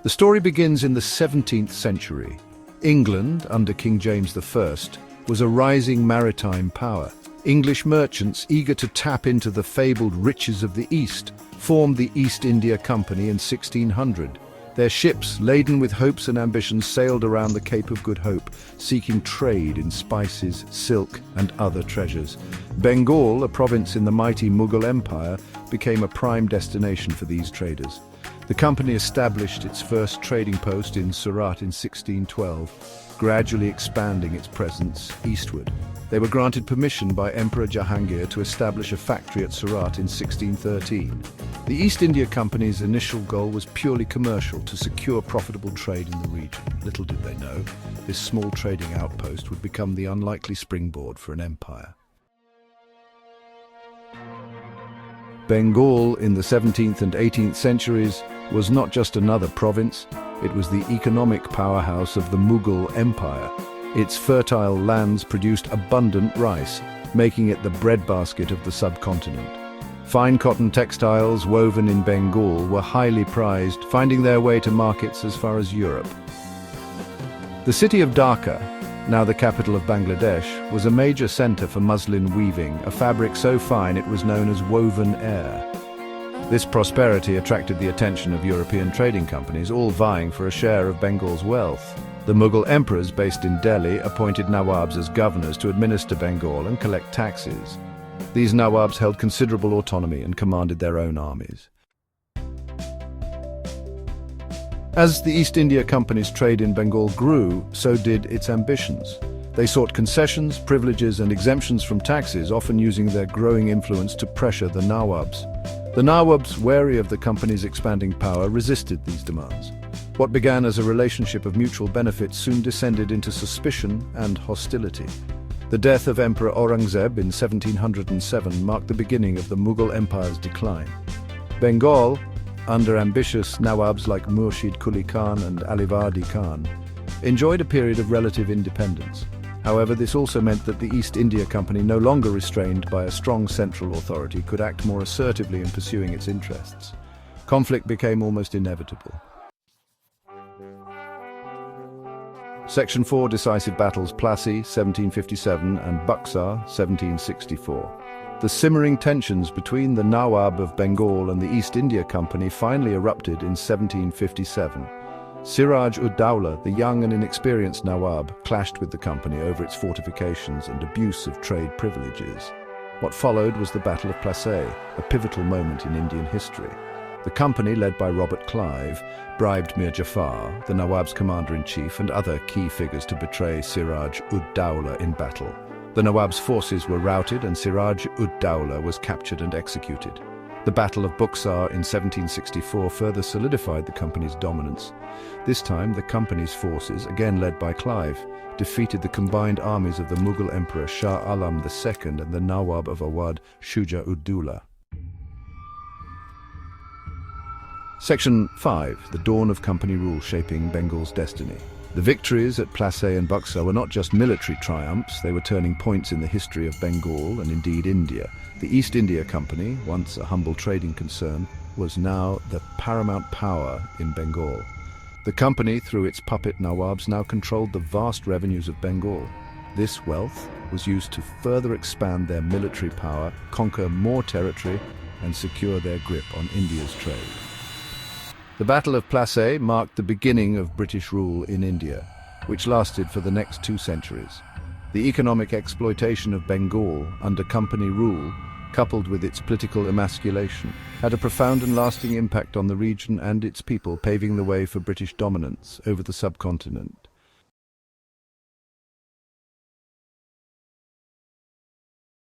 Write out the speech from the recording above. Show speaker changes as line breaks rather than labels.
The story begins in the 17th century. England, under King James I, was a rising maritime power. English merchants, eager to tap into the fabled riches of the East, formed the East India Company in 1600. Their ships, laden with hopes and ambitions, sailed around the Cape of Good Hope, seeking trade in spices, silk, and other treasures. Bengal, a province in the mighty Mughal Empire, became a prime destination for these traders. The company established its first trading post in Surat in 1612, gradually expanding its presence eastward. They were granted permission by Emperor Jahangir to establish a factory at Surat in 1613. The East India Company's initial goal was purely commercial, to secure profitable trade in the region. Little did they know, this small trading outpost would become the unlikely springboard for an empire. Bengal in the 17th and 18th centuries was not just another province, it was the economic powerhouse of the Mughal Empire. Its fertile lands produced abundant rice, making it the breadbasket of the subcontinent. Fine cotton textiles woven in Bengal were highly prized, finding their way to markets as far as Europe. The city of Dhaka, now the capital of Bangladesh, was a major center for muslin weaving, a fabric so fine it was known as woven air. This prosperity attracted the attention of European trading companies, all vying for a share of Bengal's wealth. The Mughal emperors based in Delhi appointed Nawabs as governors to administer Bengal and collect taxes. These Nawabs held considerable autonomy and commanded their own armies. As the East India Company's trade in Bengal grew, so did its ambitions. They sought concessions, privileges, and exemptions from taxes, often using their growing influence to pressure the Nawabs. The Nawabs, wary of the company's expanding power, resisted these demands. What began as a relationship of mutual benefit soon descended into suspicion and hostility. The death of Emperor Aurangzeb in 1707 marked the beginning of the Mughal Empire's decline. Bengal, under ambitious Nawabs like Murshid Quli Khan and Alivardi Khan, enjoyed a period of relative independence. However, this also meant that the East India Company, no longer restrained by a strong central authority, could act more assertively in pursuing its interests. Conflict became almost inevitable. Section 4 decisive battles: Plassey, 1757, and Buxar, 1764. The simmering tensions between the Nawab of Bengal and the East India Company finally erupted in 1757. Siraj-ud-Dowlah, the young and inexperienced Nawab, clashed with the company over its fortifications and abuse of trade privileges. What followed was the Battle of Plassey, a pivotal moment in Indian history. The company, led by Robert Clive, bribed Mir Jafar, the Nawab's commander-in-chief, and other key figures to betray Siraj-ud-Dowlah in battle. The Nawab's forces were routed and Siraj-ud-Dowlah was captured and executed. The Battle of Buxar in 1764 further solidified the company's dominance. This time, the company's forces, again led by Clive, defeated the combined armies of the Mughal Emperor Shah Alam II and the Nawab of Awadh, Shuja-ud-Dowlah. Section 5. The dawn of company rule shaping Bengal's destiny. The victories at Plassey and Buxar were not just military triumphs, they were turning points in the history of Bengal and indeed India. The East India Company, once a humble trading concern, was now the paramount power in Bengal. The company, through its puppet Nawabs, now controlled the vast revenues of Bengal. This wealth was used to further expand their military power, conquer more territory, and secure their grip on India's trade. The Battle of Plassey marked the beginning of British rule in India, which lasted for the next 2 centuries. The economic exploitation of Bengal under company rule, coupled with its political emasculation, had a profound and lasting impact on the region and its people, paving the way for British dominance over the subcontinent.